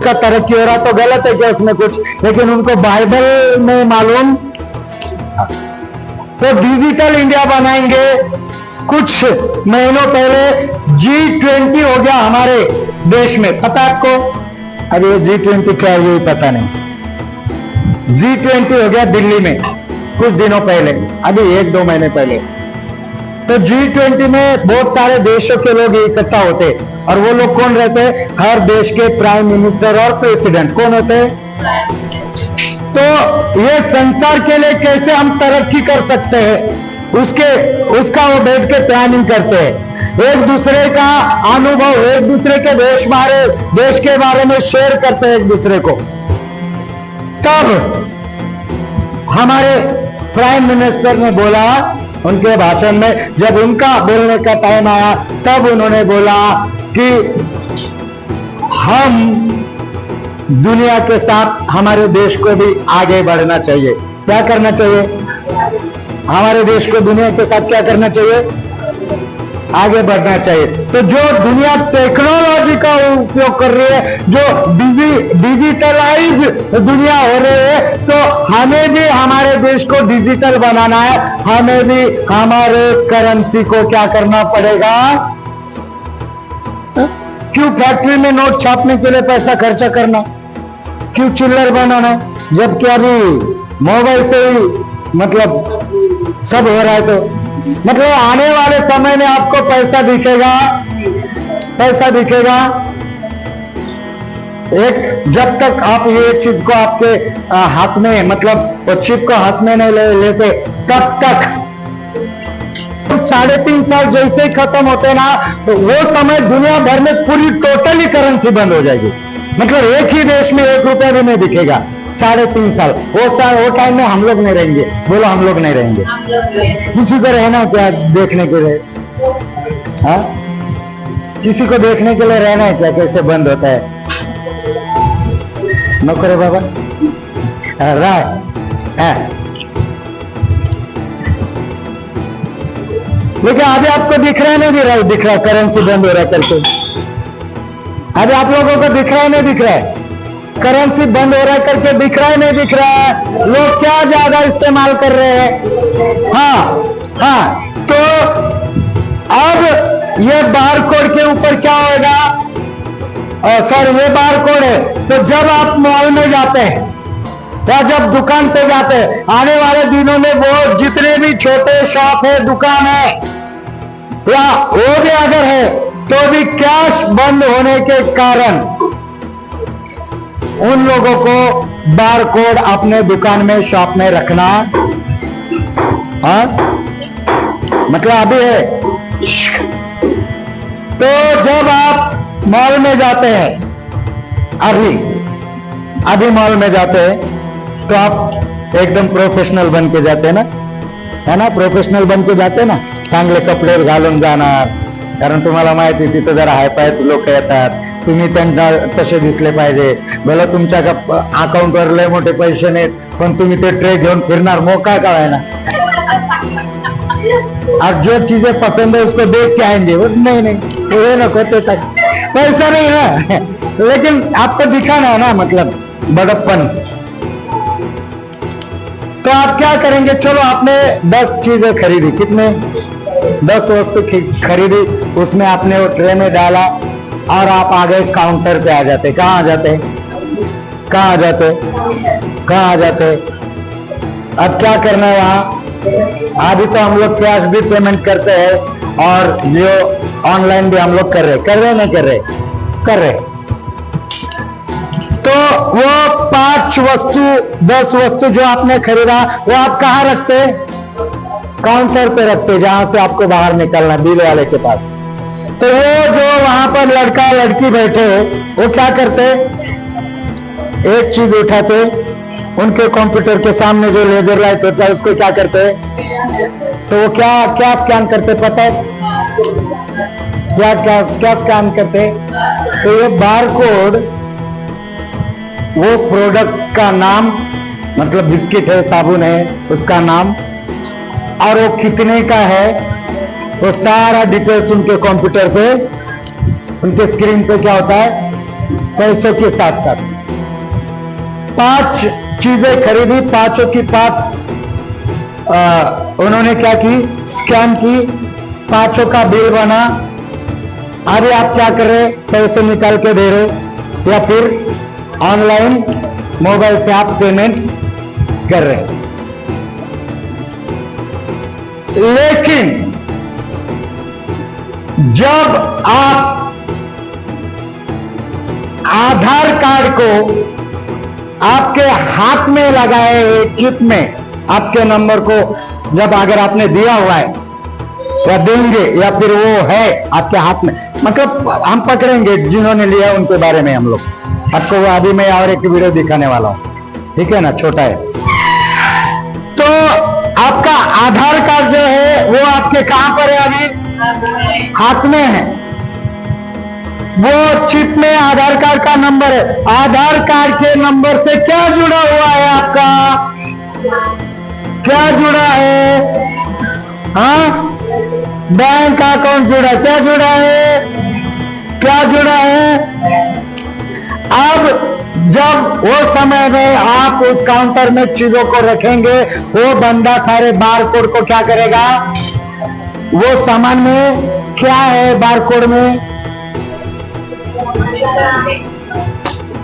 का तरक्की हो रहा तो गलत है क्या उसमें कुछ, लेकिन उनको बाइबल में मालूम। तो डिजिटल इंडिया बनाएंगे। कुछ महीनों पहले G20 हो गया हमारे देश में, पता आपको? अब ये G20 क्या है ये पता नहीं। G20 हो गया दिल्ली में कुछ दिनों पहले, अभी 1-2 महीने पहले। तो G20 में बहुत सारे देशों के लोग इकट्ठा होते, और वो लोग कौन रहते? हर देश के प्राइम मिनिस्टर और प्रेसिडेंट कौन होते? तो ये संसार के लिए कैसे हम तरक्की कर सकते हैं उसका वो बैठ के प्लानिंग करते हैं। एक दूसरे का अनुभव, एक दूसरे के देश के बारे में शेयर करते हैं एक दूसरे को। तब हमारे प्राइम मिनिस्टर ने बोला उनके भाषण में, जब उनका बोलने का टाइम आया तब उन्होंने बोला कि हम दुनिया के साथ हमारे देश को भी आगे बढ़ना चाहिए। क्या करना चाहिए? हमारे देश को दुनिया के साथ क्या करना चाहिए? आगे बढ़ना चाहिए। तो जो दुनिया टेक्नोलॉजी का उपयोग कर रही है, जो डिजिटलाइज दुनिया हो रही है, तो हमें भी हमारे देश को डिजिटल बनाना है। हमें भी हमारे करेंसी को क्या करना पड़ेगा? क्यों फैक्ट्री में नोट छापने के लिए पैसा खर्चा करना? क्यों चिल्लर बनाना? जबकि अभी मोबाइल से ही मतलब सब हो रहा है। तो मतलब आने वाले समय में आपको पैसा दिखेगा, पैसा दिखेगा। एक जब तक आप ये चीज को आपके हाथ में, मतलब वो चिप को हाथ में नहीं लेते, तब तक 3.5 साल जैसे ही खत्म होते ना, तो वो समय दुनिया भर में पूरी टोटली करेंसी बंद हो जाएगी। मतलब एक ही देश में 1 रुपया भी नहीं दिखेगा 3.5 साल। वो टाइम में हम लोग नहीं रहेंगे। बोलो हम लोग नहीं रहेंगे। किसी को रहना क्या देखने के लिए? हाँ, किसी को देखने के लिए रहना है क्या कैसे बंद होता है? नौकरे बाबा रहा है। लेकिन अभी आपको दिख रहा है नहीं दिख रहा करेंसी बंद हो रहा करके? अभी आप लोगों को दिख रहा है नहीं दिख रहा है? करेंसी बंद हो रहा है करके दिख रहा है नहीं दिख रहा है? लोग क्या ज्यादा इस्तेमाल कर रहे हैं? हाँ। तो अब ये बारकोड के ऊपर क्या होगा? सर ये बारकोड है। तो जब आप मॉल में जाते हैं या जब दुकान पे जाते हैं, आने वाले दिनों में वो जितने भी छोटे शॉप है, दुकान है, या वो भी अगर है तो भी कैश बंद होने के कारण उन लोगों को बारकोड अपने दुकान में, शॉप में रखना। हाँ, मतलब अभी है। तो जब आप मॉल में जाते हैं, अभी मॉल में जाते हैं, तो आप एकदम प्रोफेशनल बन के जाते हैं ना, है ना? प्रोफेशनल बन के जाते ना, चांगले कपडे घालून जाणार, कारण तुम्हाला माहिती तिथं जरा हायफाय लोक येतात, तुम्ही त्यांना तसे दिसले पाहिजे। भले तुमच्या अकाउंटवर लय मोठे पैसे नाहीत, पण तुम्ही ते ट्रे घेऊन फिरणार, मोका का है ना? अब जो चीजें पसंद है उसको देख के आएंगे। नहीं ये ना करते तक पैसा नहीं है, लेकिन आपको दिखाना है ना, मतलब बड़प्पन। तो आप क्या करेंगे? चलो आपने 10 चीजें खरीदी, कितने? 10 वस्तु खरीदी, उसमें आपने वो ट्रे में डाला और आप आगे काउंटर पे आ जाते। कहाँ आ जाते? अब क्या करना है वहां? अभी तो हम लोग कैश भी पेमेंट करते हैं और जो ऑनलाइन भी हम लोग कर रहे। तो वो 5 वस्तु 10 वस्तु जो आपने खरीदा, वो आप कहाँ रखते? काउंटर पे रखते, जहां से आपको बाहर निकलना, बिल वाले के पास। तो वो जो वहां पर लड़का लड़की बैठे, वो क्या करते? एक चीज उठाते, उनके कंप्यूटर के सामने जो लेजर लाइट होता है उसको क्या करते? तो वो क्या स्कैन करते पता है? क्या स्कैन करते? तो ये बारकोड, वो प्रोडक्ट का नाम, मतलब बिस्किट है, साबुन है, उसका नाम, और वो कितने का है, वो सारा डिटेल्स उनके कंप्यूटर पे, उनके स्क्रीन पे क्या होता है? पैसों के साथ साथ 5 चीजें खरीदी, पांचों की पांच उन्होंने क्या की, स्कैन की, पांचों का बिल बना। अरे आप क्या कर रहे, पैसे निकाल के दे रहे या फिर ऑनलाइन मोबाइल से आप पेमेंट कर रहे। लेकिन जब आप आधार कार्ड को आपके हाथ में लगाए चिप में आपके नंबर को जब अगर आपने दिया हुआ है या देंगे या फिर वो है आपके हाथ में, मतलब हम पकड़ेंगे जिन्होंने लिया उनके बारे में हम लोग आपको वो अभी मैं और एक वीडियो दिखाने वाला हूं, ठीक है ना, छोटा है। तो आपका आधार कार्ड जो है वो आपके कहां पर है, अभी हाथ में है। वो चिप में आधार कार्ड का नंबर है। आधार कार्ड के नंबर से क्या जुड़ा हुआ है आपका, क्या जुड़ा है, हाँ, बैंक अकाउंट जुड़ा, क्या जुड़ा है, क्या जुड़ा है। अब जब वो समय में आप उस काउंटर में चीजों को रखेंगे, वो बंदा सारे बारकोड को क्या करेगा, वो सामान में क्या है बारकोड में,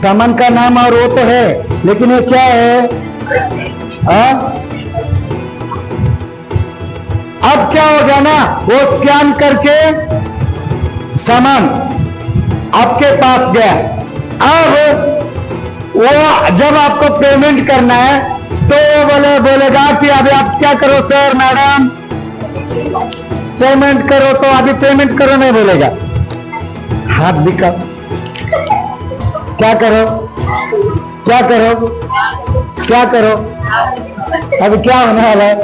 सामान का नाम और वो तो है, लेकिन ये क्या है, अब क्या हो गया ना, वो स्कैन करके सामान आपके पास गया। अब वो जब आपको पेमेंट करना है तो बोलेगा कि अभी आप क्या करो सर मैडम, पेमेंट करो, तो अभी पेमेंट करो नहीं बोलेगा, हाथ दिखाओ, क्या करो, क्या करो, क्या करो, अभी क्या होने वाला है,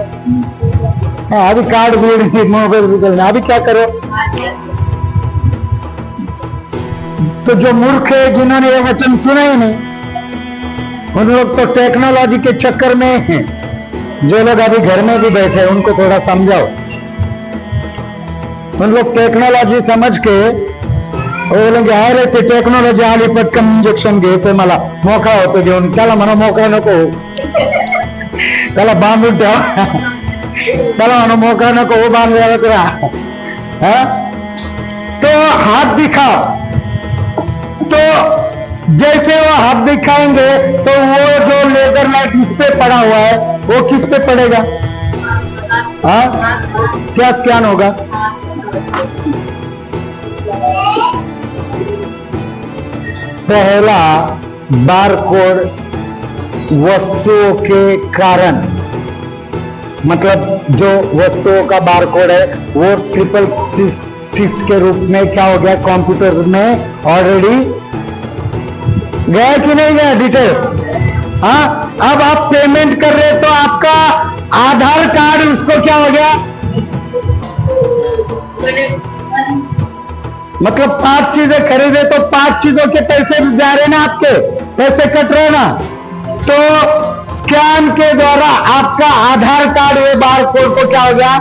अभी कार्ड भी मोबाइल भी करना, अभी क्या करो। तो जो मूर्ख है जिन्होंने ये वचन सुना ही नहीं, उन लोग तो टेक्नोलॉजी के चक्कर में हैं। जो लोग अभी घर में भी बैठे हैं उनको थोड़ा समझाओ। उन लोग टेक्नोलॉजी समझ के बोलेंगे अरे ते टेक्नॉलॉजी आली पटकन इंजेक्शन घ्यायचंय मला, मोकळा होतो घेऊन, त्याला म्हणा मोकळा नको, त्याला बांधून ठेवा, त्याला म्हणा मोकळा नको, वो बांधलेलाच राहा। तो हाथ दिखाओ, तो जैसे वो हाथ दिखाएंगे तो वो जो लेजर लाइट इस पे पड़ा हुआ है वो किस पे पड़ेगा, हाँ, क्या स्कैन होगा, पहला बारकोड वस्तुओं के कारण, मतलब जो वस्तुओं का बारकोड है वो 666 के रूप में क्या हो गया, कंप्यूटर में ऑलरेडी गया कि नहीं गया डिटेल्स। हाँ, अब आप पेमेंट कर रहे तो आपका आधार कार्ड उसको क्या हो गया, मतलब 5 चीजें खरीदे तो 5 चीजों के पैसे जा रहे ना, आपके पैसे कट रहे ना, तो स्कैन के द्वारा आपका आधार कार्ड ये बारकोड को क्या हो गया,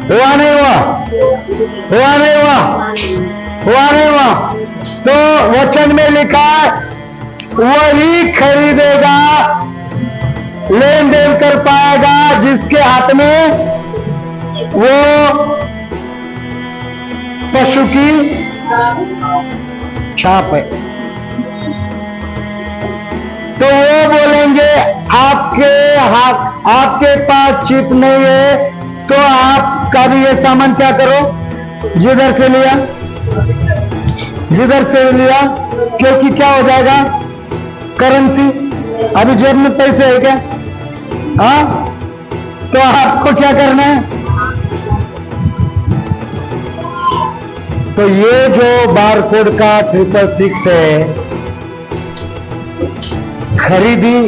हुआ नहीं हुआ, हुआ नहीं हुआ, हुआ नहीं हुआ। तो वचन में लिखा वही खरीदेगा, लेन देन कर पाएगा जिसके हाथ में वो पशु की छाप है। तो वो बोलेंगे आपके हाथ, आपके पास चिप नहीं है तो आपका भी ये सामान क्या करो, जिधर से लिया, जिधर से लिया, क्योंकि क्या हो जाएगा, करेंसी। अभी जेब में पैसे है क्या, हाँ, तो आपको क्या करना है। तो ये जो बारकोड का 666 है, खरीदी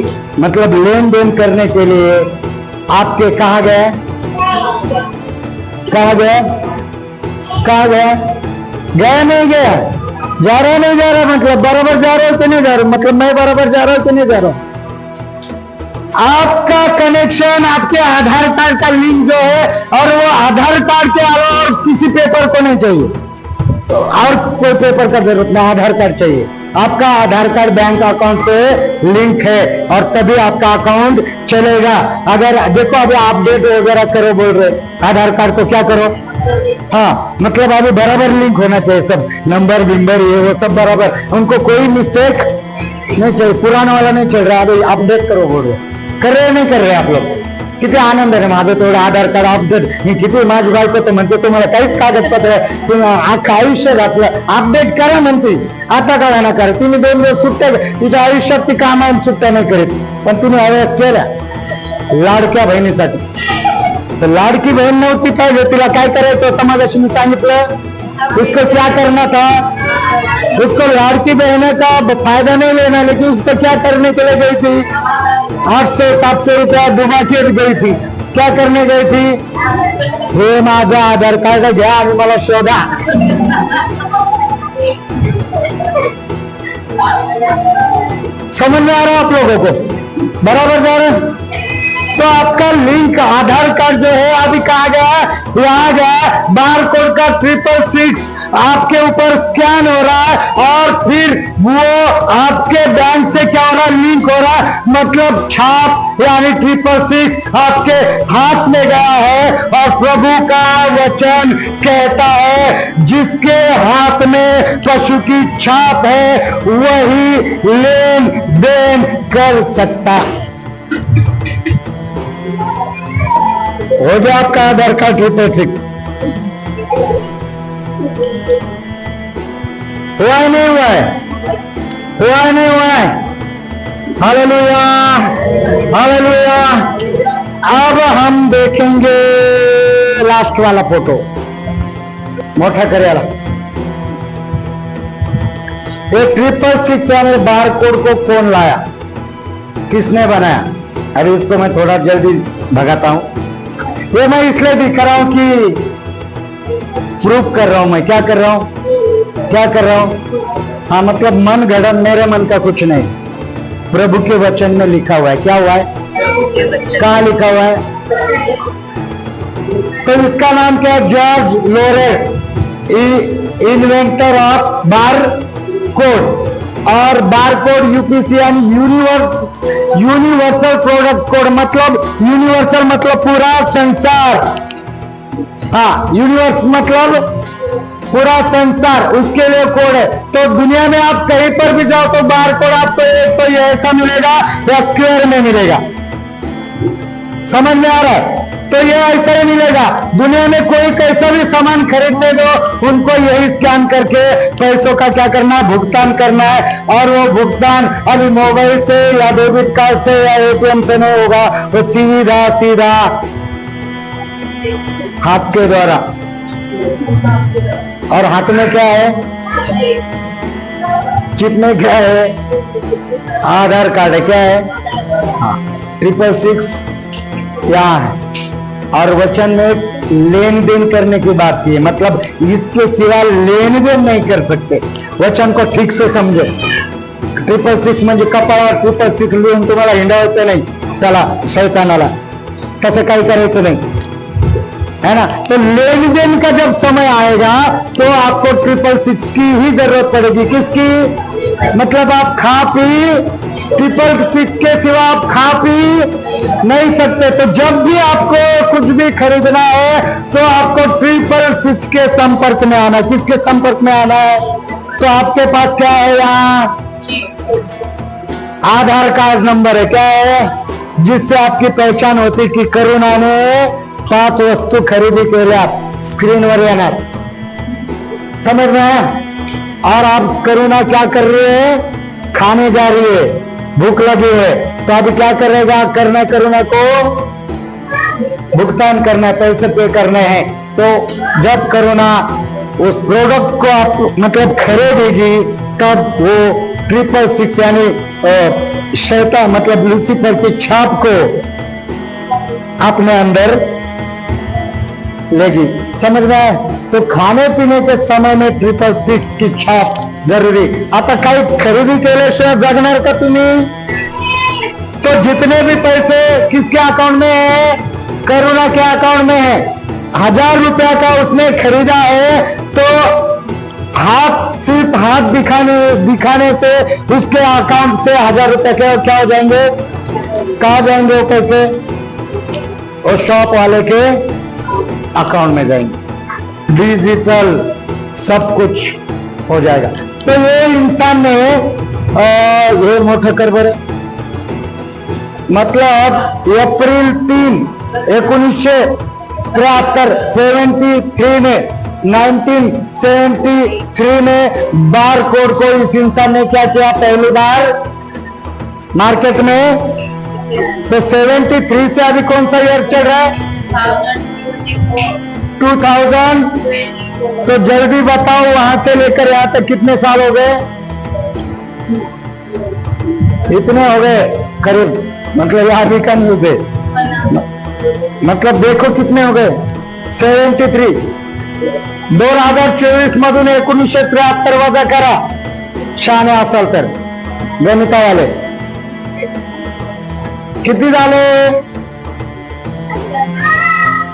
मतलब लेन देन करने के लिए आपके कहा गया, कहा गया, कहा गया, गया नहीं गया, जा रहा नहीं जा रहा, मतलब बराबर जा रहा हो कि नहीं जा रहा, मतलब मैं बराबर जा रहा हूं कि नहीं जा रहा हूं। आपका कनेक्शन आपके आधार कार्ड का लिंक जो है, और वो आधार कार्ड के अलावा और किसी पेपर को नहीं चाहिए, तो और कोई पेपर का जरूरत नहीं, आधार कार्ड चाहिए। आपका आधार कार्ड बैंक अकाउंट से लिंक है और तभी आपका अकाउंट चलेगा। अगर देखो अभी अपडेट वगैरह करो बोल रहे, आधार कार्ड को क्या करो, हाँ मतलब अभी बराबर लिंक होना चाहिए, सब नंबर बिंबर ये वो सब बराबर, उनको कोई मिस्टेक नहीं चाहिए, पुराना वाला नहीं चल रहा, अभी अपडेट करो बोल रहे, कर रहे नहीं कर रहे आप लोग? किती आनंद आहे माझं थोडं आधार कार्ड अपडेट, मी किती माझी बायको तर म्हणते तुम्हाला काहीच कागदपत्र अख्खं आयुष्य घातलं अपडेट करा म्हणते, आता करा ना करा, तुम्ही 2 दिवस सुट्ट्या तिच्या आयुष्यात ती कामाला सुट्ट्या नाही करीत, पण तुम्ही अभ्यास केला लाडक्या बहिणीसाठी, तर लाडकी बहीण नव्हती पाहिजे, तिला काय करायचं होतं मगाशी मी सांगितलं, उसको क्या करना था, उसको लाड़की बहन का फायदा नहीं लेना, लेकिन उसको क्या करने के लिए गई थी, 800-700 रुपया डुबा के गई थी, क्या करने गई थी, हे माझा आधार कार्ड घ्या आणि मला शोधा। समझ में आ रहा है आप लोगों को? बराबर जा रहे? तो आपका लिंक आधार कार्ड जो है अभी कहा गया, यहाँ गया बार कोड का 666 आपके ऊपर स्कैन हो रहा है, और फिर वो आपके बैंक से क्या हो रहा है, लिंक हो रहा है, मतलब छाप यानी 666 आपके हाथ में गया है। और प्रभु का वचन कहता है जिसके हाथ में पशु की छाप है वही लेन देन कर सकता है। हो गया आपका आधार कार्ड 666, हुआ है नहीं हुआ है, हुआ है नहीं हुआ है, हालेलुया हालेलुया। अब हम देखेंगे लास्ट वाला फोटो, मोटा करेला, ये 666 यानी बार कोड को कौन लाया, किसने बनाया? अरे इसको मैं थोड़ा जल्दी भगाता हूं, ये मैं इसलिए दिखा रहा हूं कि प्रूफ कर रहा हूं, मैं क्या कर रहा हूं, क्या कर रहा हूं, हाँ मतलब मन गढ़न, मेरे मन का कुछ नहीं, प्रभु के वचन में लिखा हुआ है। क्या हुआ है, कहाँ लिखा हुआ है? तो इसका नाम क्या है? George laureth, inventor of bar code, और बार कोड यूपीसी यानी यूनिवर्सल प्रोडक्ट कोड, मतलब यूनिवर्सल मतलब पूरा संसार, हाँ यूनिवर्स मतलब पूरा संसार, उसके लिए कोड है। तो दुनिया में आप कहीं पर भी जाओ तो बार कोड आपको एक तो ये ऐसा मिलेगा या स्क्वायर में मिलेगा, समझ में आ रहा है? तो ये ऐसा ही मिलेगा। दुनिया में कोई कैसा भी सामान खरीदने दो, उनको यही स्कैन करके पैसों का क्या करना है, भुगतान करना है, और वो भुगतान अभी मोबाइल से या डेबिट कार्ड से या एटीएम से नहीं होगा, वो सीधा सीधा हाथ के द्वारा। और हाथ में क्या है, चिप में क्या है, आधार कार्ड है, क्या है, हाँ 666 यहाँ है। और वचन में लेन देन करने की बात की है, मतलब इसके सिवा लेन देन नहीं कर सकते। वचन को ठीक से समझो, 666 म्हणजे कपाळावर 666 लिहून तुम्हाला हिंडायचं नाही, त्याला शैतानाला तसं काही करायचं नहीं, है ना? तो लेन देन का जब समय आएगा तो आपको 666 की ही जरूरत पड़ेगी। किसकी? मतलब आप खा पी 666 के सिवा आप खा पी नहीं सकते। तो जब भी आपको कुछ भी खरीदना है तो आपको 666 के संपर्क में आना है। किसके संपर्क में आना है? तो आपके पास क्या है, यहाँ आधार कार्ड नंबर है, क्या है, जिससे आपकी पहचान होती कि करुणा ने 5 वस्तू खरेदी केल्यात, स्क्रीनवर येणार, समझ रहे हैं? और आप करुणा क्या कर रही है, खाने जा रही है, भूख लगी है, तो अभी क्या करेगा, करना करुणा को भुगतान करना है, पैसे पे करने हैं। तो जब करुणा उस प्रोडक्ट को आप मतलब खरीदेगी तब वो 666 यानी शैतान मतलब लूसीफर की छाप को अपने अंदर लेगी, समझ रहा है? तो खाने पीने के समय में 666 की छाप जरूरी। आता काही खरेदी केल्याशिवाय जगणार का तुम्ही? तो जितने भी पैसे किसके अकाउंट में है, करुणा के अकाउंट में है, 1000 रुपया का उसने खरीदा है, तो हाथ सिर्फ हाथ दिखाने से उसके अकाउंट से 1000 रुपए क्या हो जाएंगे, कहाँ जाएंगे वो पैसे, और शॉप वाले के अकाउंट में जाएंगे। डिजिटल सब कुछ हो जाएगा। तो ये इंसान ने ये मोठं कर बरं, मतलब एप्रिल 3, 1973 1973 में बार कोड को इस इंसान ने क्या किया पहली बार मार्केट में। तो 73 से अभी कौन सा ईयर चल रहा है, 2000। तो जल्दी बताओ वहां से लेकर यहां तक कितने साल हो गए, इतने हो गए करीब, मतलब यहां भी कम यूज है, मतलब देखो कितने हो गए 73। 2024 मधून 1973 वजा करा, शहाणे असाल तर गणितावाले, किती झाले?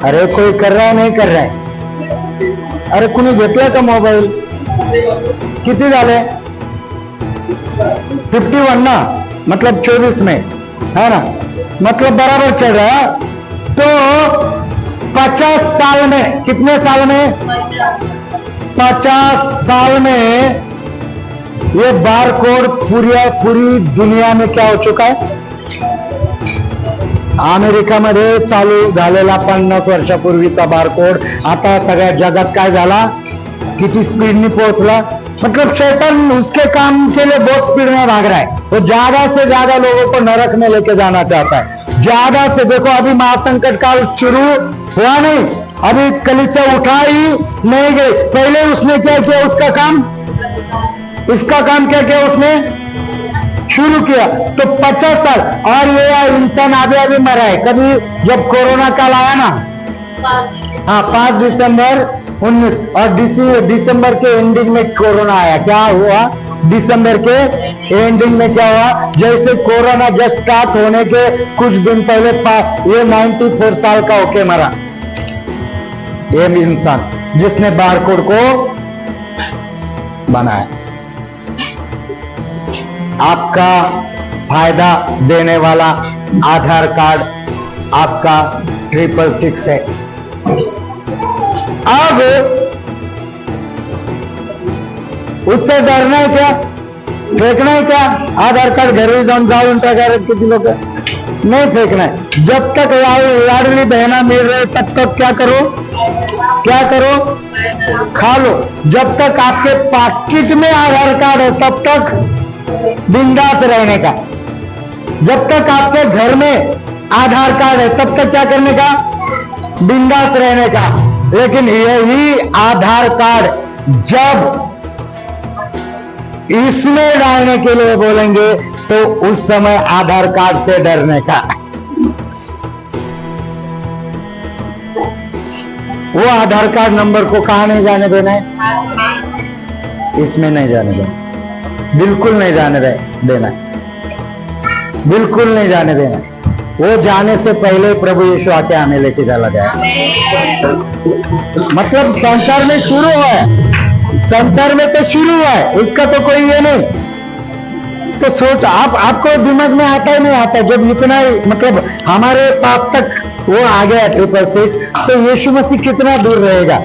अरे कोई कर रहा है नहीं कर रहा है, अरे कुणी घेतला का मोबाईल, किती झाले? 51 ना, मतलब 24 में है ना, मतलब बराबर चल रहा है। तो 50 साल में, कितने साल में, 50 साल में ये बार कोड पूरी दुनिया में क्या हो चुका है। अमेरिकामध्ये चालू झालेला 50 वर्षापूर्वीचा बारकोड आता सगळ्या जगात काय झाला, किती स्पीडनी पोहोचला। मतलब शैतान उसके काम के लिए बहुत स्पीड में भाग रहा है, वो ज्यादा से ज्यादा लोगों को नरक में लेके जाना चाहता है, ज्यादा से। देखो अभी महासंकट काल शुरू हुआ नहीं, अभी कलीसिया उठा ही नहीं गई, पहले उसने क्या किया, उसका काम क्या किया, उसने शुरू किया। तो 50 साल, और ये इंसान अभी मरा है। कभी जब कोरोना काल आया ना, हाँ 5 दिसंबर 19, और दिसंबर के एंडिंग में कोरोना आया। क्या हुआ दिसंबर के एंडिंग में, क्या हुआ, जैसे कोरोना जस्ट स्टार्ट होने के कुछ दिन पहले ये 94 साल का होके मरा ये इंसान, जिसने बारकोड को बनाया। आपका फायदा देने वाला आधार कार्ड आपका 666 है। अब उससे डरना है क्या, फेंकना है क्या? आधार कार्ड घर जाऊन किती लोग नहीं फेंकना है। जब तक लाडली बहना मिल रहे तब तक क्या करो, खा लो। जब तक आपके पॉकेट में आधार कार्ड है तब तक बिंदास रहने का। जब तक आपके घर में आधार कार्ड है तब तक क्या करने का, बिंदास रहने का। लेकिन यही आधार कार्ड जब इसमें डालने के लिए बोलेंगे तो उस समय आधार कार्ड से डरने का। वो आधार कार्ड नंबर को कहां नहीं जाने देना है, इसमें नहीं जाने देना, बिल्कुल नहीं जाने देना, बिल्कुल नहीं जाने देना। वो जाने से पहले प्रभु यीशु आके हमें लेके चला गया। मतलब संसार में शुरू हुआ है, संसार में तो शुरू हुआ है, उसका तो कोई ये नहीं। तो सोच, आपको दिमाग में आता ही नहीं आता, जब इतना मतलब हमारे पाप तक वो आ गया 666, तो यीशु मसीह कितना दूर रहेगा।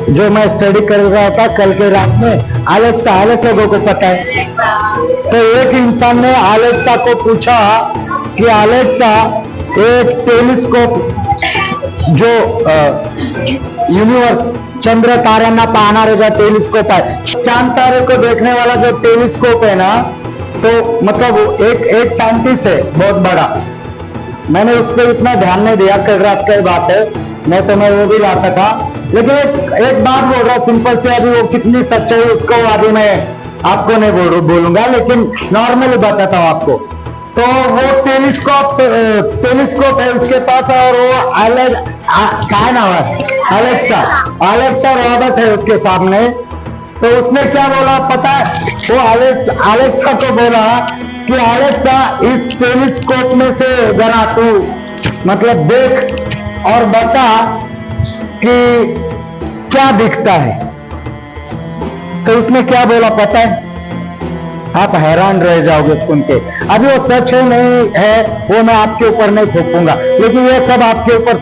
जो मैं स्टडी कर रहा था कल के रात में, अलेक्सा लोगों को पता है। तो एक इंसान ने अलेक्सा को पूछा कि अलेक्सा, एक टेलीस्कोप जो यूनिवर्स चंद्र ताऱ्यांना पाहणारे जो टेलीस्कोप है, चांद तारे को देखने वाला जो टेलीस्कोप है ना, तो मतलब एक साइंटिस्ट है बहुत बड़ा। मैंने उस पर इतना ध्यान नहीं दिया, कल रात की बात है, नहीं तो मैं वो भी लाता था। लेकिन एक बात बोल रहा सिंपल से, अभी वो कितनी सच्चाई उसको अभी मैं आपको नहीं बोलूंगा, लेकिन नॉर्मली बताता हूँ आपको। तो वो टेलीस्कोप है उसके पास, और वो क्या नाम है, अलेक्सा रॉबर्ट है उसके सामने। तो उसने क्या बोला पता है, वो अलेक्सा को बोला कि अलेक्सा इस टेलीस्कोप में से जरा तू मतलब देख और बता कि क्या दिखता है। तो उसने क्या बोला पता है? आप हैरान रह जाओगे सुन के। अभी वो सच है नहीं है वो मैं आपके ऊपर नहीं थोपूंगा, लेकिन ये सब आपके ऊपर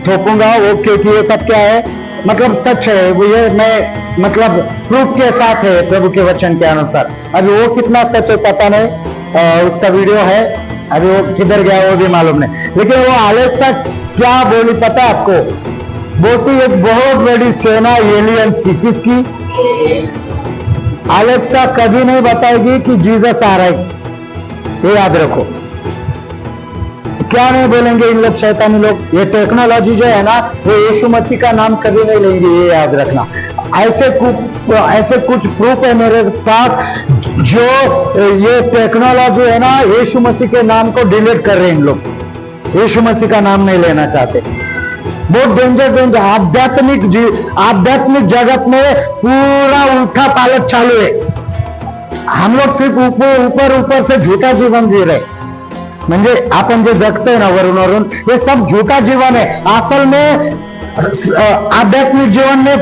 थोपूंगा वो, क्योंकि ये सब क्या है मतलब सच है वो, ये मैं मतलब प्रूफ के साथ है प्रभु के वचन के अनुसार। अभी वो कितना सच है पता नहीं, उसका वीडियो है, अभी वो किधर गया वो भी मालूम नहीं। लेकिन वो अलेक्सा क्या बोली पता है आपको? बोलती एक बहुत बड़ी सेना एलियंस की। किसकी? अलेक्सा कभी नहीं बताएगी कि जीसस आ रहा है, ये याद रखो। क्या नहीं बोलेंगे इन लोग शैतानी लोग? ये टेक्नोलॉजी जो है ना वो यीशु मसीह का नाम कभी नहीं लेंगे, ये याद रखना। ऐसे कुछ प्रूफ है मेरे पास जो ये टेक्नोलॉजी है ना यीशु मसीह के नाम को डिलीट कर रहे हैं इन लोग, यीशु मसीह का नाम नहीं लेना चाहते। बहुत डेंजर आध्यात्मिक जगत में पूरा उल्टा पालट चालू है। हम लोग सिर्फ ऊपर से झूठा जीवन जी रहे, म्हणजे आपण जे जगतोय ना वरून ये सब झूठा जीवन है। असल में आध्यात्मिक जीवन में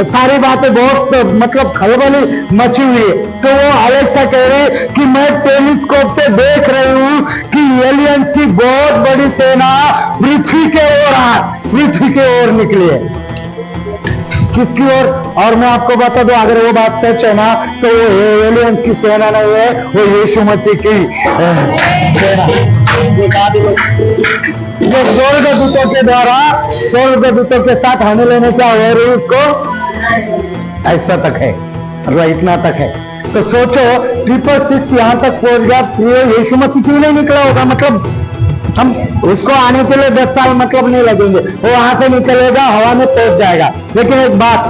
सारी बातें बहुत मतलब खलबली मची हुई है। तो वो अलेक्सा कह रही कि मैं टेलीस्कोप से देख रही हूं कि एलियंस की बहुत बड़ी सेना पृथ्वी के ओर निकली है। किसकी ओर? और मैं आपको बता दूं अगर वो बात सच है ना तो वो एलियंस की सेना नहीं है, वो यीशु मसीह की सेना। जो स्वर्गदूतों के द्वारा स्वर्गदूतों के साथ हमें लेने क्या हो रही उसको ऐसा तक है, मतलब इतना तक है। तो सोचो 666 यहां तक पहुंच गया, यीशु मसीह क्यों नहीं निकला होगा? मतलब हम उसको आने के लिए 10 साल मतलब नहीं लगेंगे, वो वहां से निकलेगा हवा में पहुंच जाएगा। लेकिन एक बात,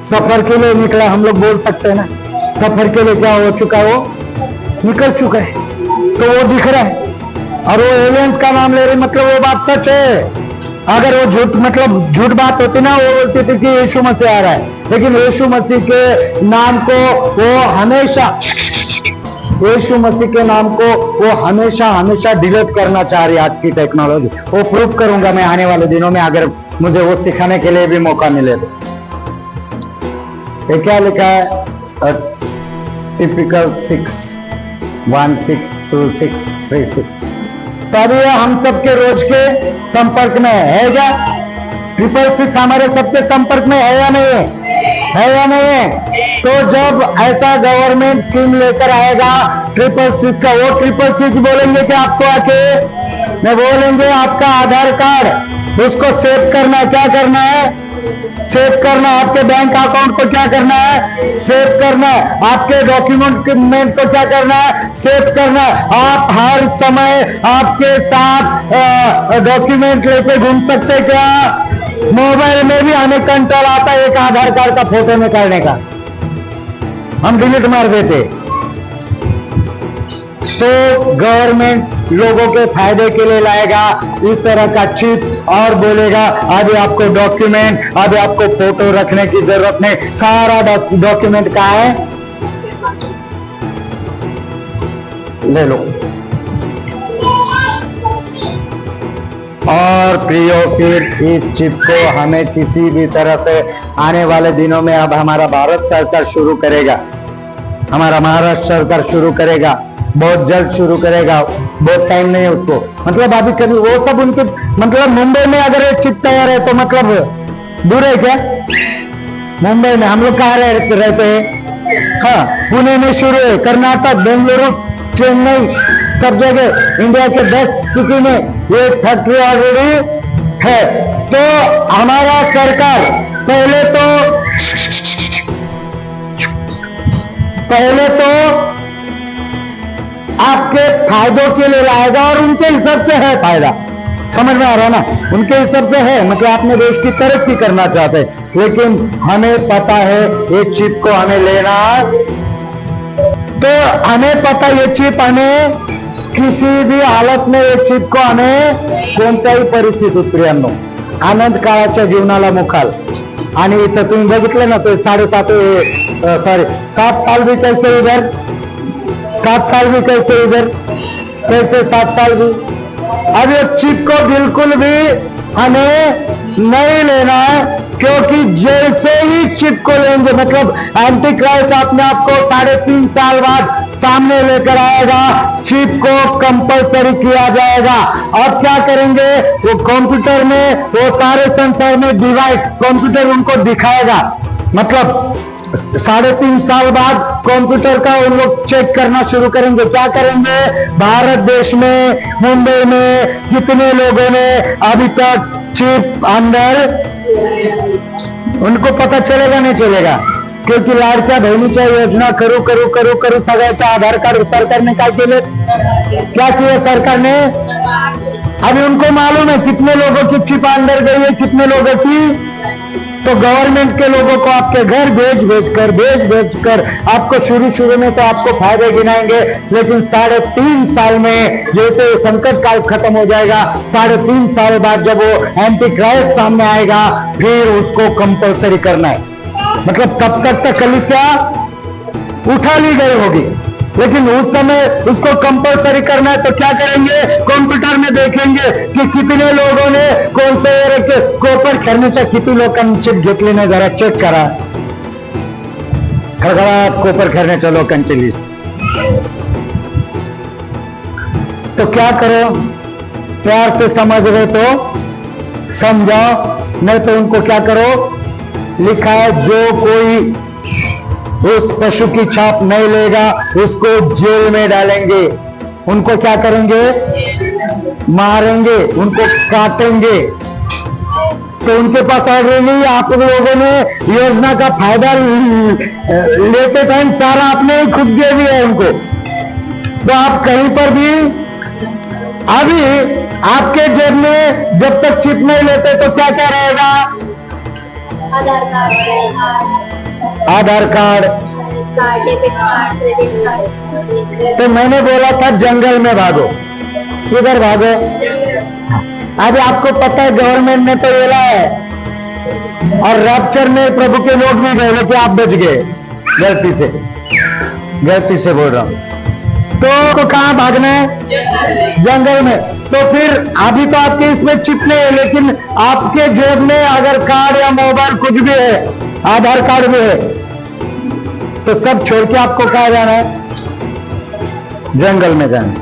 सफर के लिए निकला, हम लोग बोल सकते हैं ना सफर के लिए क्या हो चुका है, वो निकल चुका है, तो वो दिख रहा है। और वो एलियंस का नाम ले रहे, मतलब वो बात सच है। अगर वो झूठ बात होती ना, वो बोलती थी कि यीशु मसीह आ रहा है, लेकिन यीशु मसीह के नाम को वो हमेशा यीशु मसीह के नाम को वो हमेशा डिलीट करना चाह रही है आज की टेक्नोलॉजी। वो प्रूव करूंगा मैं आने वाले दिनों में, अगर मुझे वो सिखाने के लिए भी मौका मिले तो। ये क्या लिखा है? टिपिकल 6162636। तो अभी हम सबके रोज के संपर्क में है क्या? 666 हमारे सबके संपर्क में है या नहीं है? तो जब ऐसा गवर्नमेंट स्कीम लेकर आएगा 666 का, वो 666 बोलेंगे कि आपको आके मैं बोलेंगे आपका आधार कार्ड उसको सेव करना, क्या करना है? सेव करना। आपके बैंक अकाउंट को क्या करना है? सेव करना है। आपके डॉक्यूमेंट को क्या करना है? सेव करना है। आप हर समय आपके साथ डॉक्यूमेंट लेके घूम सकते क्या? मोबाइल में भी हमें कंट्रोल आता है एक आधार कार्ड का फोटो निकालने का, हम डिलीट मार देते। तो गवर्नमेंट लोगों के फायदे के लिए लाएगा इस तरह का चिप और बोलेगा अभी आपको डॉक्यूमेंट, अभी आपको फोटो रखने की जरूरत नहीं, सारा डॉक्यूमेंट कहाँ है? ले लो। और प्रियो फिर इस चिप को हमें किसी भी तरह से आने वाले दिनों में अब हमारा भारत सरकार शुरू करेगा, हमारा महाराष्ट्र सरकार शुरू करेगा, बहुत जल्द शुरू करेगा, बहुत टाइम नहीं है उसको। मतलब अभी कभी वो सब उनके मतलब मुंबई में अगर एक चिप तैयार है तो मतलब दूर है क्या? मुंबई में हम लोग कहाँ रहते हैं? हाँ, पुणे में शुरू है, कर्नाटक, बेंगलुरु, चेन्नई, सब जगह इंडिया के 10 सिटी में ये फैक्ट्री ऑलरेडी है। तो हमारा सरकार पहले तो आपके फायदों के लिए लाएगा और उनके हिसाब से है फायदा, समझ में आ रहा है ना? उनके हिसाब से है, मतलब अपने देश की तरक्की करना चाहते हैं। लेकिन हमें पता है ये चिप को हमें लेना, तो हमें पता ये चिप हमें किसी भी हालत में एक चिप को हमें कोणत्याही परिस्थितीत प्रियांनो आनंद काळाच्या जीवनाला मुखाल। आणि इथं तुम्ही बघितलं ना तो 7 साल भी कैसे इधर 7 साल भी कैसे इधर, कैसे 7 साल भी। अब ये चिप को बिल्कुल भी हमें नहीं लेना है, क्योंकि जैसे ही चिप को लेंगे मतलब एंटी क्राइस्ट अपने आप को 3.5 साल बाद सामने लेकर आएगा, चिप को कंपलसरी किया जाएगा। अब क्या करेंगे, वो कंप्यूटर में वो सारे संसार में डिवाइस कंप्यूटर उनको दिखाएगा, मतलब 3.5 साल बाद कंप्यूटर का उन लोग चेक करना शुरू करेंगे। क्या करेंगे, भारत देश में मुंबई में कितने लोगों ने अभी तक चिप अंदर, उनको पता चलेगा नहीं चलेगा, क्योंकि लाडक्या बहिणीच्या योजना करू करू करू करू सगळ्याचा आधार कार्ड सरकारने काय केले, क्या किया सरकार ने। अभी उनको मालूम है कितने लोगों की चिप अंदर गई है, कितने लोगों की, तो गवर्नमेंट के लोगों को आपके घर भेज कर आपको शुरू में तो आपको फायदे गिनाएंगे, लेकिन 3.5 साल में जैसे संकट काल खत्म हो जाएगा, 3.5 साल बाद जब वो एंटी क्राइस्ट सामने आएगा, फिर उसको कंपलसरी करना है। मतलब तब तक कलीसिया उठा ली गई होगी, लेकिन उस समय उसको कंपलसरी करना है। तो क्या करेंगे, कंप्यूटर में देखेंगे कि कितने लोगों ने कौन से कोपर खरण्याच्या किती लोकांनी चिप घेतली नाही, जरा चेक करा, खळखळाट कोपर खरण्याच्या लोकांची लिस्ट। तो क्या करो, प्यार से समझ रहे तो समझाओ, नहीं तो उनको क्या करो, लिखा है जो कोई उस पशु की छाप नहीं लेगा उसको जेल में डालेंगे, उनको क्या करेंगे, मारेंगे, उनको काटेंगे। तो उनके पास ऑलरेडी आप लोगों ने योजना का फायदा लेते टाइम सारा आपने ही खुद दे दिया है उनको। तो आप कहीं पर भी अभी आपके जेब में जब तक चिप नहीं लेते तो क्या क्या रहेगा, Aadhaar card, debit card, credit card. तो मैंने बोला था जंगल में भागो, किधर भागो। अभी आपको पता है गवर्नमेंट ने तो बोला है, और रैप्चर में प्रभु के लोग भी गए, लेकिन आप बच गए, गलती से बोल रहा हूं। तो कहां भागना है, जंगल में। तो फिर अभी तो आपके इसमें चिप नहीं है, लेकिन आपके जेब में अगर कार्ड या मोबाइल कुछ भी है, आधार कार्ड भी है, तो सब छोड़ के आपको कहाँ जाना है, जंगल में जाना है।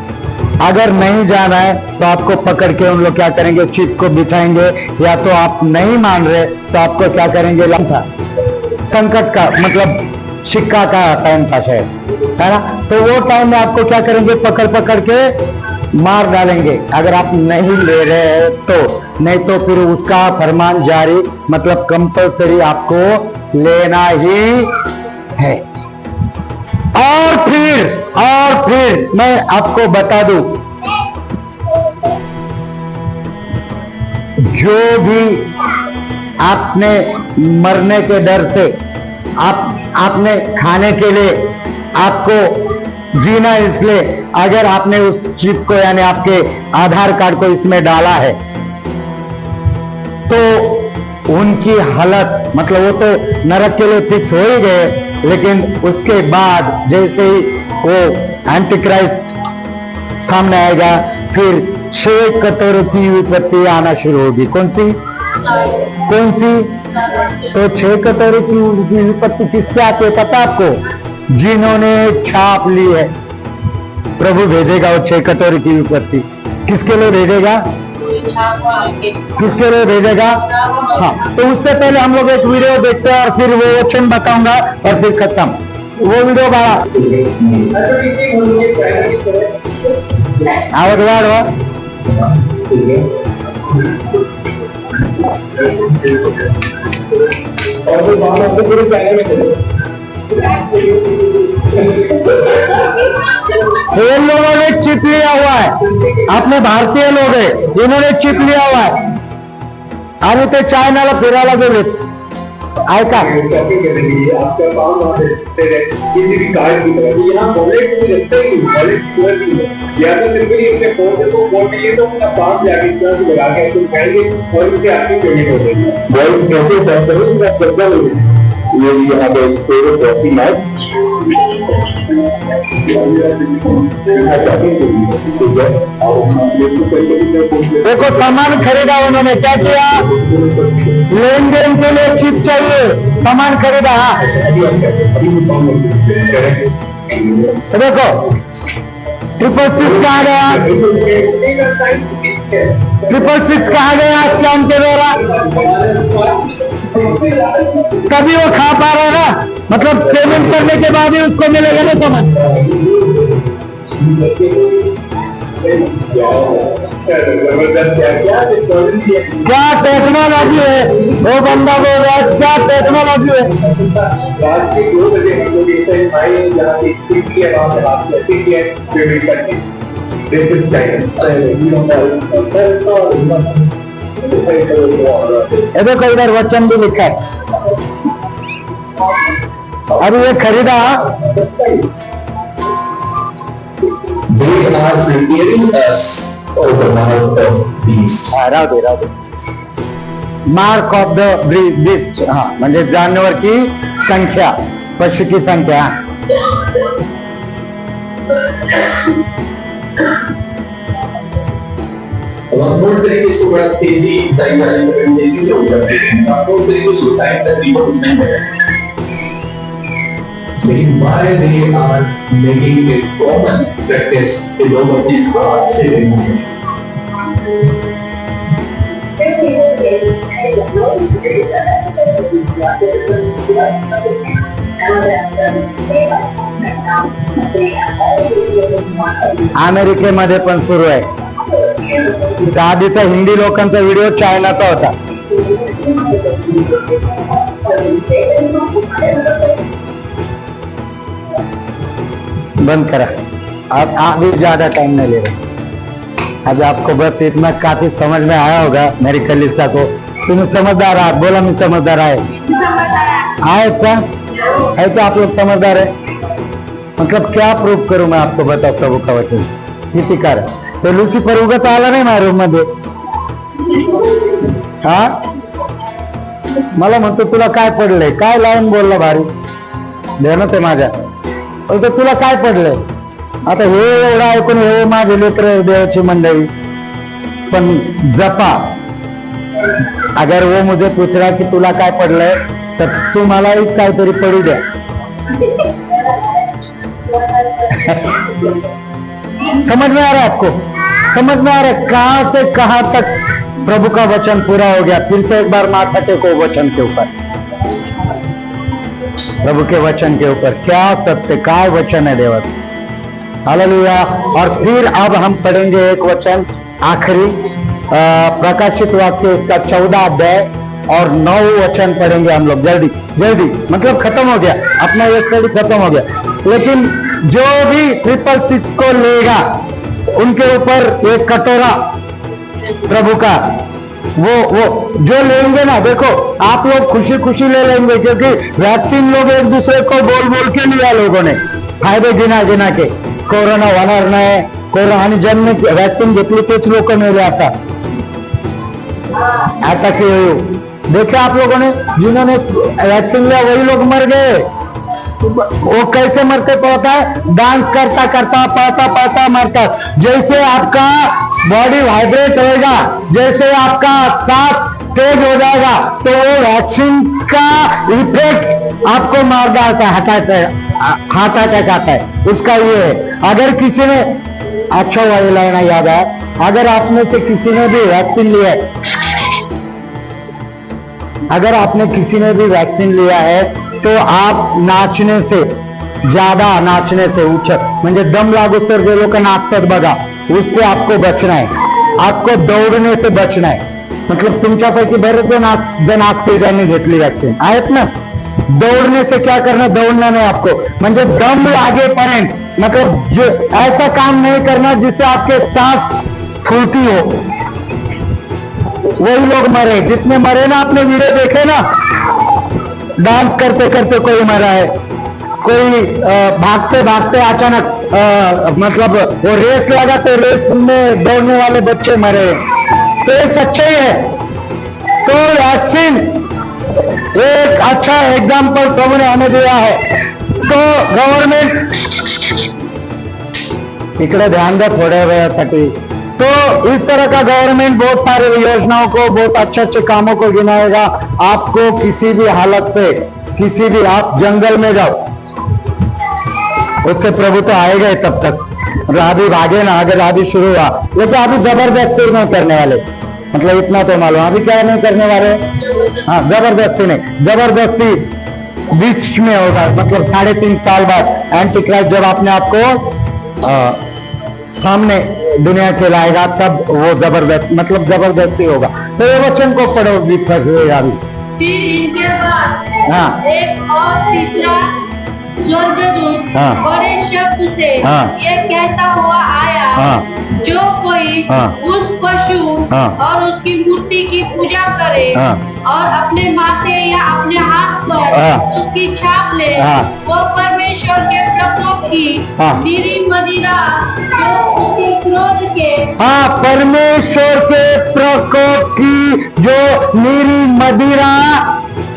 अगर नहीं जाना है तो आपको पकड़ के उन लोग क्या करेंगे, चिप को बिठाएंगे, या तो आप नहीं मान रहे तो आपको क्या करेंगे, लंका संकट का मतलब सिक्का का टाइम पास है ना, तो वो टाइम में आपको क्या करेंगे, पकड़ के मार डालेंगे अगर आप नहीं ले रहे हैं तो। नहीं तो फिर उसका फरमान जारी, मतलब कंपलसरी आपको लेना ही है। और फिर मैं आपको बता दूं, जो भी आपने मरने के डर से आपने खाने के लिए आपको जीना, इसलिए अगर आपने उस चिप को यानी आपके आधार कार्ड को इसमें डाला है तो उनकी हालत मतलब वो तो नरक के लिए फिक्स हो ही गए, लेकिन उसके बाद जैसे ही वो एंटी क्राइस्ट सामने आएगा, फिर 6 कटोरों की विपत्ति आना शुरू होगी। कौन सी? तो 6 कटोरों की विपत्ति किसके आती है पता आपको? जिन्होंने छाप ली है। प्रभु भेजेगा वो 6 कटोरी की विपत्ति। किसके लिए भेजेगा? किसके लिए भेजेगा? हाँ, तो उससे पहले हम लोग एक वीडियो देखते हैं और फिर वो वचन बताऊंगा और फिर खत्म। वो वीडियो बड़ा आवाज वाढवा। ये लोगों ने चिप लिया हुआ है, अपने भारतीय लोग है, इन्होंने चिप लिया हुआ है आणि ते चायनाला फिरायला गेले। ऐका ये यहाँ पे एक देखो सामान खरीदा उन्होंने, क्या किया, लेन देन के लिए चिप चाहिए, सामान खरीदा। देखो 666 कहाँ गया, 666 कहाँ गया स्कैम के द्वारा, तभी वो खा पा रहा है ना, मतलब पेमेंट करने के बाद ही उसको मिलेगा ना सामान। क्या टेक्नोलॉजी है, वो बंदा बोल रहा है क्या टेक्नोलॉजी है। ये देखो इधर वचन भी लिखा है। अब ये खरीदा, They are preparing us for the mark of beast. राहू the mark of the beast, हाँ म्हणजे जानवर की संख्या, पशु की संख्या। अपलोड करेंगे इसको बड़ा तेजी टाइम जाने में तेजी से हो जाते हैं, अपलोड करेंगे उसको टाइम तकरीबन उतना ही लगेगा। लेकिन why they are making it common practice कि लोग अपने हाथ से देंगे। अमेरिकेमध्ये पण सुरू आहे। आधीचा हिंदी लोकांचा व्हिडिओ चायनाचा होता। बंद करा, अब अभी ज्यादा टाइम नहीं ले रहे। अभी आपको बस इतना काफी समझ में आया होगा मेरी कलिसा को। तुम्हें समझदार आहात, बोला मी समझदार आहे। आहेत का? है तो आप लोग समझदार है? मतलब क्या प्रूफ करूं मैं आपको, बताओ प्रभु का वचन किती कार। तो लुसिफर उगत आला नाही माझ्या रूम मध्ये, हा मला म्हणतो तुला काय पडलंय, काय लावून बोलला भारी ध्यानात आहे माझ्या, तर तुला काय पडलंय। आता हे एवढं ऐकून हे माझे लेकर देवाची मंडळी पण जपा, अगर वो मुझे पूछ रहा कि तुला काय पडलंय तर तू मलाही काहीतरी पडू द्या। समझ में आ रहा है आपको, समझ में आ रहा है कहां से कहां तक प्रभु का वचन पूरा हो गया। फिर से एक बार माथा टेको वचन के ऊपर, प्रभु के वचन के ऊपर। क्या सत्य, काय वचन है देवाचं, हालेलुया। और फिर अब हम पढ़ेंगे एक वचन आखिरी, प्रकाशित वाक्य इसका 14 अध्याय और 9 वचन पढ़ेंगे हम लोग जल्दी जल्दी, मतलब खत्म हो गया अपना ये स्टडी, खत्म हो गया। लेकिन जो भी 666 को लेगा उनके ऊपर एक कटोरा प्रभु का, वो जो लेंगे ना, देखो आप लोग खुशी खुशी ले लेंगे, क्योंकि वैक्सीन लोग एक दूसरे को बोल बोल के लिया लोगों ने, फायदे जिना के कोरोना होणार नाही, कोरोना आणि ज्यांनी वॅक्सिन घेतली तेच लोक मेले आता के देखे आप लोगों ने, जिन्होंने वैक्सीन लिया वही लोग मर गए। वो कैसे मरते पता है, डांस करता करता पाता पाता मरता। जैसे आपका बॉडी वाइब्रेट होएगा, जैसे आपका सांस तेज हो जाएगा, तो वो वैक्सीन का इफेक्ट आपको मार डालता है, हार्ट अटैक आता है। उसका ये है, अगर किसी ने, अच्छा वाली लाइन याद है, अगर आप में से किसी ने भी वैक्सीन लिया है, अगर आपने किसी ने भी वैक्सीन लिया है तो आप नाचने से, ज्यादा नाचने से, उछल म्हणजे दम लागू तर जे लोक नाचतात बघा, उससे आपको बचना है, आपको दौड़ने से बचना है। मतलब तुमच्यापैकी बरेच जण असते ज्यांनी घेतली वॅक्सिन आहेत ना, दौड़ने से क्या करना, दौड़ना नहीं आपको, म्हणजे दम लागेपर्यंत, मतलब जो ऐसा काम नहीं करना जिससे आपके सांस फूटी हो, वही लोग मरे। जितने मरे ना, आपने वीडियो देखे ना, डांस करते करते कोई मरा है, कोई भागते भागते अचानक मतलब वो रेस लगा तो रेस में दौड़ने वाले बच्चे मरे। तो ये सच्चाई है। तो वैक्सीन एक अच्छा एग्जाम्पल प्रभु ने हमें दिया है। तो गव्हर्नमेंट, इकडे ध्यान दो थोड्या वेळासाठी। तो इस तरह का गवर्नमेंट बहुत सारे योजनाओं को, बहुत अच्छे अच्छे कामों को गिनाएगा। आपको किसी भी हालत पे, किसी भी, आप जंगल में जाओ, उससे प्रभु तो आएगा ही तब तक। अभी भागे ना, अगर अभी शुरू हुआ, लेकिन अभी जबरदस्ती नहीं करने वाले, मतलब इतना तो मालूम। अभी क्या नहीं करने वाले? हाँ, जबरदस्ती नहीं, जबरदस्ती बीच में होगा, मतलब 3.5 साल बाद एंटी क्राइस्ट जब अपने आप को सामने दुनिया के लाएगा, तब वो जबरदस्त, मतलब जबरदस्ती होगा। तो ये वचन को पढ़ो भी अभी। फिर इनके बाद हाँ। एक और तीसरा स्वर्गदूत हाँ। बड़े शब्द से हाँ। ये कहता हुआ आया, हाँ। जो कोई हाँ। उस पशु हाँ। और उसकी मूर्ति की पूजा करे हाँ। और अपने माथे या अपने हाथ पर हाँ। उसकी छाप ले, हाँ। वो परमेश्वर के प्रकोप की हाँ। निरी मदिरा, जो उसके क्रोध के, हाँ, परमेश्वर के प्रकोप की जो निरी मदिरा,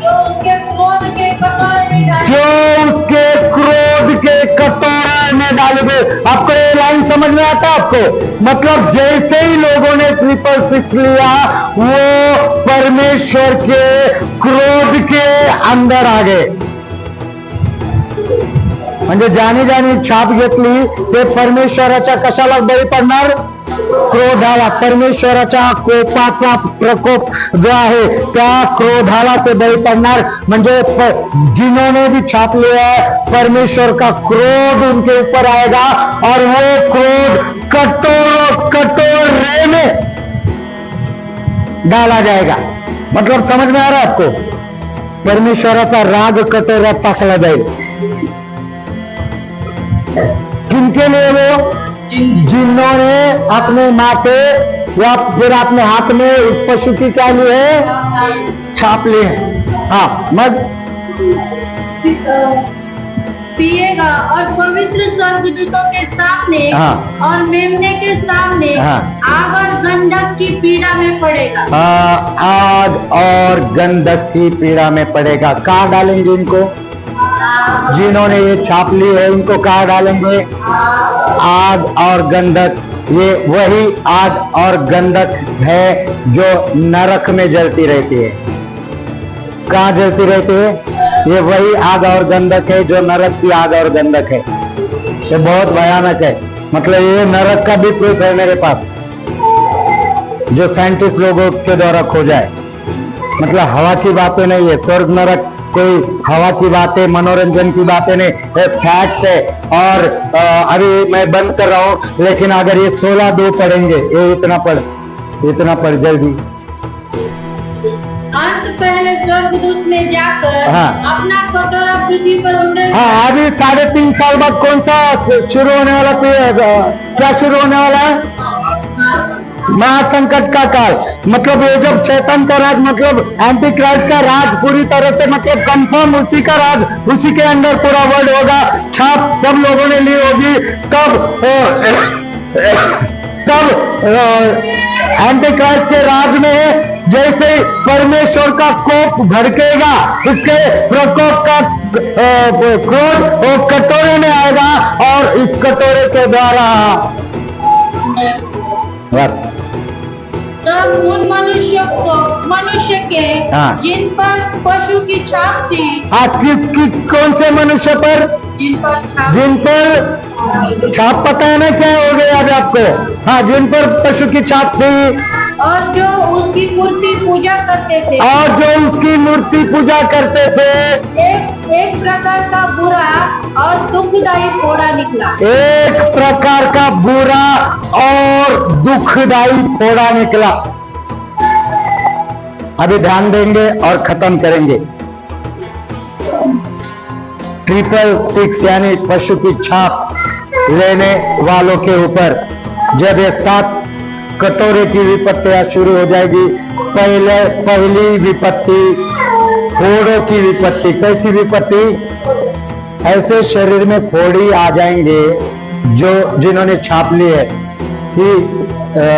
जो उसके क्रोध के कटोरे में डाली, जो उसके क्रोध के कटोरे में डालोगे। आपको ये लाइन समझ में आता है? आपको मतलब जैसे ही लोगों ने 666 लिया, वो परमेश्वर के क्रोध के अंदर आ गए। म्हणजे जाणी जाणी छाप घेतली ते परमेश्वराच्या कशाला बळी पडणार? क्रोधाला, परमेश्वराच्या कोपाचा प्रकोप जो आहे त्या क्रोधाला ते बळी पडणार। म्हणजे जिन्होंने भी छाप लिया है, परमेश्वर का क्रोध उनके ऊपर आएगा और वो क्रोध कटोरे में डाला जाएगा। मतलब समझ में आ रहा है आपको? परमेश्वराचा राग कटोऱ्यात टाकला जाईल। किनके लिए? वो जिन्होंने अपने माथे या फिर अपने हाथ में उस पशु की क्या ली है? छाप ली है। हाँ, मग पिएगा और पवित्र स्वर्गदूतों के सामने हाँ। और मेमने के सामने हाँ। आग और गंधक की पीड़ा में पड़ेगा। आग और गंधक की पीड़ा में पड़ेगा। कहाँ डालेंगे इनको? जिन्होंने ये छाप ली है, इनको कहाँ डालेंगे? आग और गंधक। ये वही आग और गंधक है जो नरक में जलती रहती है। कहाँ जलती रहती है? ये वही आग और गंधक है जो नरक की आग और गंधक है। ये बहुत भयानक है। मतलब ये नरक का भी प्रूफ है मेरे पास, जो साइंटिस्ट लोगों के द्वारा खोजा है। मतलब हवा की बातें नहीं है, स्वर्ग नरक कोई हवा की बातें, मनोरंजन की बातें नहीं, फैक्ट है। और अभी मैं बंद कर रहा हूं, लेकिन अगर ये 16:2 पढ़ेंगे, ये इतना पढ़ जल्दी। अंत पहले स्वर्गदूत ने जाकर हाँ। अपना कटोरा पृथ्वी पर उंडेल, हाँ, अभी 3.5 साल बाद कौन सा शुरू होने वाला? क्या शुरू होने वाला है? महासंकट का काल। मतलब ये जब शैतान का राज, मतलब एंटी क्राइस्ट का राज पूरी तरह से, मतलब कंफर्म उसी का राज, उसी के अंदर पूरा वर्ल्ड होगा। छाप सब लोगों ने ली होगी। तब एंटी क्राइस्ट के राज में जैसे परमेश्वर का कोप भड़केगा, उसके प्रकोप का क्रोध वो कटोरे में आएगा और इस कटोरे के द्वारा तब उन मनुष्य के हाँ। जिन पर पशु की छाप थी, कौन से मनुष्य पर? जिन पर छाप, पता है ना क्या हो गया अभी आपको? हाँ, जिन पर पशु की छाप थी और जो उसकी मूर्ति पूजा करते थे, एक प्रकार का बुरा और दुखदायी फोड़ा निकला। एक प्रकार का बुरा और दुखदायी फोड़ा निकला। अभी ध्यान देंगे और खत्म करेंगे। 666 यानी पशु की छाप लेने वालों के ऊपर जब ये 7 कटोरे की विपत्तियां शुरू हो जाएगी। पहली विपत्ति फोड़ों की विपत्ति। कैसी विपत्ति? ऐसे शरीर में फोड़ी आ जाएंगे जिन्होंने छाप ली है कि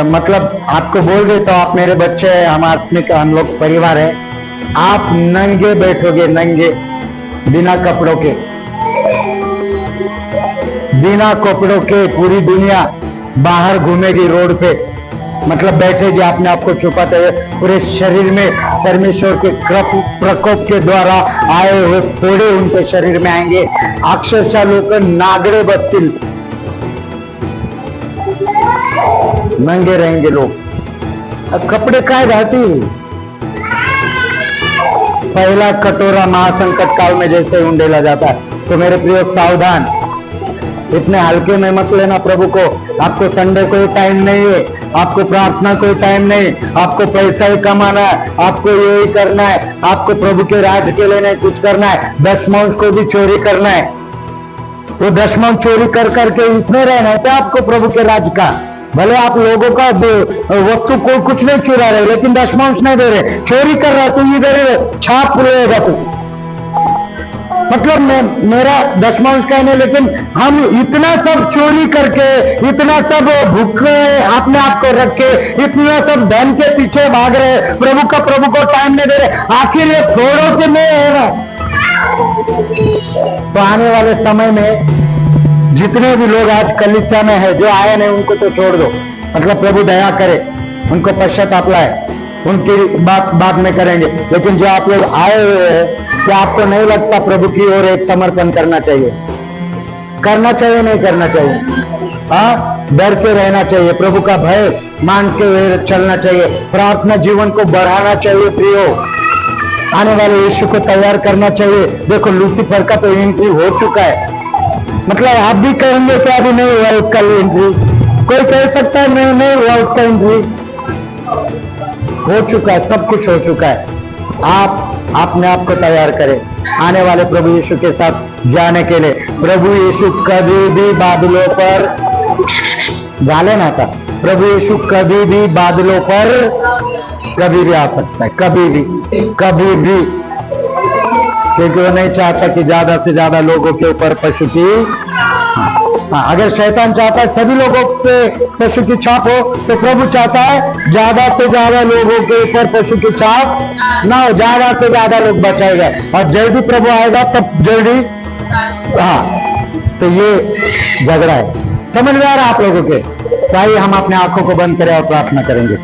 मतलब आपको बोल दे तो आप मेरे बच्चे हैं, हम लोग परिवार है, आप नंगे बैठोगे, नंगे बिना कपड़ों के। बिना कपड़ों के पूरी दुनिया बाहर घूमेगी रोड पे, मतलब बैठेगी अपने आप को छुपाते हुए, पूरे शरीर में परमेश्वर के प्रकोप के द्वारा आए हुए फोड़े उनके शरीर में आएंगे, अक्षरशः लोग नागड़े बत्तिल नंगे रहेंगे लोग। अब कपड़े काय घाती, पहला कटोरा महासंकट काल में जैसे उंडेला जाता है। तो मेरे प्रिय सावधान, इतने हल्के में मत लेना प्रभु को। आपको संडे कोई टाइम नहीं है, आपको प्रार्थना कोई टाइम नहीं, आपको पैसा ही कमाना है, आपको यही करना है, आपको प्रभु के राज के लिए नहीं कुछ करना है, दशमांश को भी चोरी करना है। तो दशमांश चोरी कर करके इसमें रहना है क्या आपको प्रभु के राज का? भले आप लोगों का वस्तु को कुछ नहीं चुरा रहे, लेकिन दशमांश नहीं दे रहे, चोरी कर रहा तो ये दे रहे, छाप रहेगा तू। मतलब मेरा दशमांश कहने, लेकिन हम इतना सब चोरी करके, इतना सब भूखे अपने आप को रख के, इतना सब धन के पीछे भाग रहे, प्रभु को टाइम नहीं दे रहे, आखिर ये थोड़ों से नहीं है ना। तो आने वाले समय में जितने भी लोग आज कलीसिया में है, जो आए नहीं उनको तो छोड़ दो, मतलब प्रभु दया करे, उनको पश्चाताप लाए, उनकी बात बाद में करेंगे। लेकिन जो आप लोग आए हुए हैं, क्या आपको नहीं लगता प्रभु की ओर एक समर्पण करना चाहिए? करना चाहिए नहीं करना चाहिए? हाँ, डर के रहना चाहिए, प्रभु का भय मान के हुए चलना चाहिए, प्रार्थना जीवन को बढ़ाना चाहिए। प्रियो, आने वाले यीशु को तैयार करना चाहिए। देखो लूसीफर का तो एंट्री हो चुका है, मतलब आप भी कहेंगे कि अभी नहीं हुआ उसका एंट्री, कोई कह सकता है नहीं हुआ उसका एंट्री, हो चुका है, सब कुछ हो चुका है। आप अपने आप को तैयार करें आने वाले प्रभु यीशु के साथ जाने के लिए। प्रभु यीशु कभी भी बादलों पर गाले ना था, प्रभु यीशु कभी भी बादलों पर कभी भी आ सकता है, कभी भी, क्योंकि वो नहीं चाहता कि ज्यादा से ज्यादा लोगों के ऊपर पशु की, हाँ, अगर शैतान चाहता है सभी लोगों पे पशु की छाप हो, तो प्रभु चाहता है ज्यादा से ज्यादा लोगों के ऊपर पशु की छाप ना हो, ज्यादा से ज्यादा लोग बचाएगा, और जल्दी प्रभु आएगा तब जल्दी। हाँ, तो ये झगड़ा है, समझ में आ रहा है आप लोगों के? तो आइए हम अपने आंखों को बंद करें और प्रार्थना करेंगे।